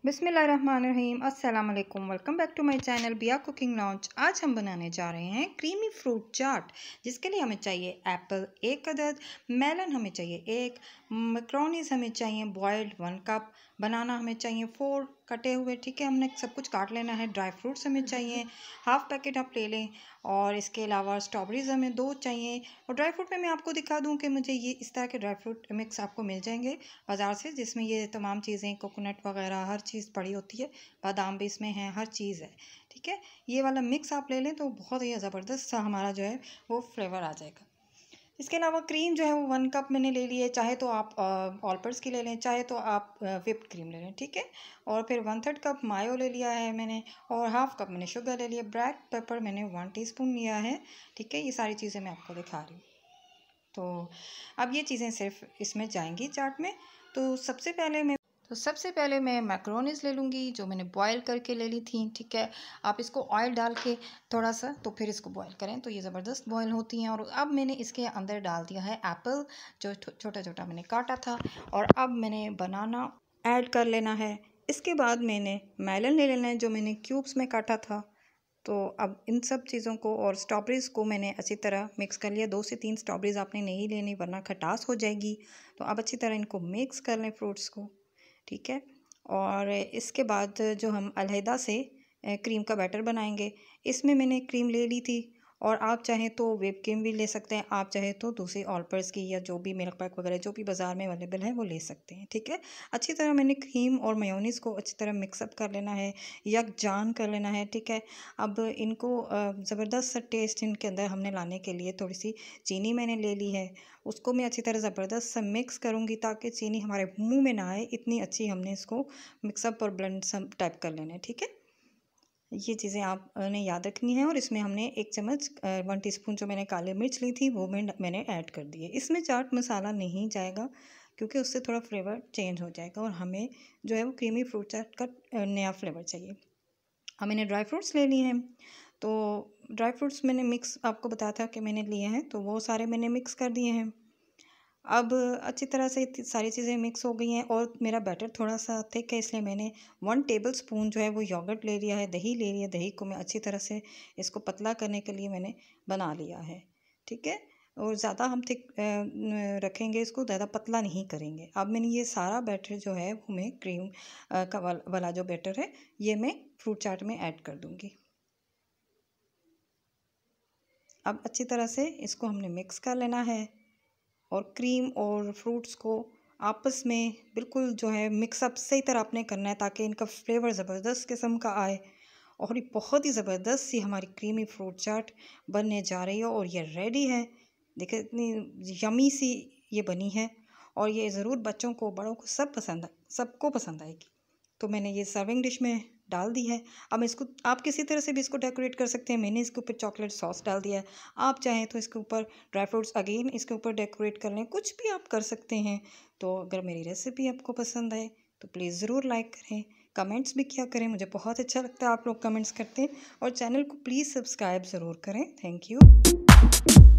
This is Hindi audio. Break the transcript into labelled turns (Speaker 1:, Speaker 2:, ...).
Speaker 1: बिस्मिल्लाहिर्रहमानिर्रहीम अस्सलाम वालेकुम। Welcome back to my channel बिया कुकिंग लॉन्च। आज हम बनाने जा रहे हैं क्रीमी फ्रूट चाट, जिसके लिए हमें चाहिए एप्पल 1 अदद, मेलन हमें चाहिए 1, मैक्रोनीज हमें चाहिए बॉयल्ड 1 कप, बनाना हमें चाहिए 4 कटे हुए, ठीक है, हमने सब कुछ काट लेना है। ड्राई फ्रूट्स हमें चाहिए हाफ़ पैकेट आप ले लें, और इसके अलावा स्ट्रॉबेरीज़ हमें 2 चाहिए। और ड्राई फ्रूट में मैं आपको दिखा दूं कि मुझे ये इस तरह के ड्राई फ्रूट मिक्स आपको मिल जाएंगे बाज़ार से, जिसमें ये तमाम चीज़ें कोकोनट वगैरह हर चीज़ पड़ी होती है, बादाम भी इसमें है, हर चीज़ है, ठीक है। ये वाला मिक्स आप ले लें तो बहुत ही ज़बरदस्त सा हमारा जो है वो फ्लेवर आ जाएगा। इसके अलावा क्रीम जो है वो 1 कप मैंने ले ली है, चाहे तो आप ऑलपर्स की ले लें, चाहे तो आप व्हिप्ड क्रीम ले लें, ठीक है। और फिर 1/3 कप मायो ले लिया है मैंने, और हाफ़ कप मैंने शुगर ले लिया। ब्लैक पेपर मैंने 1 टीस्पून लिया है, ठीक है। ये सारी चीज़ें मैं आपको दिखा रही हूँ। तो अब ये चीज़ें सिर्फ इसमें जाएंगी चाट में। तो सबसे पहले मैं मैक्रोनीज ले लूँगी, जो मैंने बॉयल करके ले ली थी, ठीक है। आप इसको ऑयल डाल के थोड़ा सा तो फिर इसको बॉयल करें तो ये ज़बरदस्त बॉयल होती हैं। और अब मैंने इसके अंदर डाल दिया है एप्पल, जो छोटा छोटा मैंने काटा था, और अब मैंने बनाना ऐड कर लेना है। इसके बाद मैंने मेलन ले लेना है, जो मैंने क्यूब्स में काटा था। तो अब इन सब चीज़ों को और स्ट्रॉबेरीज़ को मैंने अच्छी तरह मिक्स कर लिया। 2 से 3 स्ट्रॉबेरीज़ आपने नहीं लेनी, वरना खटास हो जाएगी। तो अब अच्छी तरह इनको मिक्स कर लें फ्रूट्स को, ठीक है। और इसके बाद जो हम अलहदा से क्रीम का बैटर बनाएंगे, इसमें मैंने क्रीम ले ली थी, और आप चाहें तो व्हिप क्रीम भी ले सकते हैं, आप चाहें तो दूसरी ऑलपर्स की या जो भी मिल्क पैक वगैरह जो भी बाज़ार में अवेलेबल है वो ले सकते हैं, ठीक है। अच्छी तरह मैंने क्रीम और मेयोनीज़ को अच्छी तरह मिक्सअप कर लेना है, यकजान कर लेना है, ठीक है। अब इनको ज़बरदस्त सा टेस्ट इनके अंदर हमने लाने के लिए थोड़ी सी चीनी मैंने ले ली है, उसको मैं अच्छी तरह ज़बरदस्त सा मिक्स करूँगी ताकि चीनी हमारे मुंह में ना आए, इतनी अच्छी हमने इसको मिक्सअप और ब्लेंड सब टाइप कर लेना है, ठीक है। ये चीज़ें आपने याद रखनी है। और इसमें हमने 1 चम्मच 1 टीस्पून जो मैंने काली मिर्च ली थी वो मैंने ऐड कर दी है। इसमें चाट मसाला नहीं जाएगा, क्योंकि उससे थोड़ा फ्लेवर चेंज हो जाएगा, और हमें जो है वो क्रीमी फ्रूट चाट का नया फ्लेवर चाहिए। अब मैंने ड्राई फ्रूट्स ले लिए हैं, तो ड्राई फ्रूट्स मैंने मिक्स आपको बताया था कि मैंने लिए हैं, तो वो सारे मैंने मिक्स कर दिए हैं। अब अच्छी तरह से सारी चीज़ें मिक्स हो गई हैं, और मेरा बैटर थोड़ा सा थिक है, इसलिए मैंने 1 टेबलस्पून जो है वो योगर्ट ले लिया है, दही ले लिया। दही को मैं अच्छी तरह से इसको पतला करने के लिए मैंने बना लिया है, ठीक है। और ज़्यादा हम थिक रखेंगे, इसको ज़्यादा पतला नहीं करेंगे। अब मैंने ये सारा बैटर जो है वो मैं क्रीम का वाला जो बैटर है ये मैं फ्रूट चाट में ऐड कर दूँगी। अब अच्छी तरह से इसको हमने मिक्स कर लेना है, और क्रीम और फ्रूट्स को आपस में बिल्कुल जो है मिक्सअप सही तरह आपने करना है, ताकि इनका फ्लेवर ज़बरदस्त किस्म का आए। और ये बहुत ही ज़बरदस्त सी हमारी क्रीमी फ्रूट चाट बनने जा रही है, और ये रेडी है। देखिए इतनी यमी सी ये बनी है, और ये ज़रूर बच्चों को बड़ों को सबको पसंद आएगी। तो मैंने ये सर्विंग डिश में डाल दी है। अब इसको आप किसी तरह से भी इसको डेकोरेट कर सकते हैं। मैंने इसके ऊपर चॉकलेट सॉस डाल दिया है, आप चाहें तो इसके ऊपर ड्राई फ्रूट्स अगेन इसके ऊपर डेकोरेट कर लें, कुछ भी आप कर सकते हैं। तो अगर मेरी रेसिपी आपको पसंद आए तो प्लीज़ ज़रूर लाइक करें, कमेंट्स भी किया करें, मुझे बहुत अच्छा लगता है आप लोग कमेंट्स करते हैं। और चैनल को प्लीज़ सब्सक्राइब ज़रूर करें। Thank you.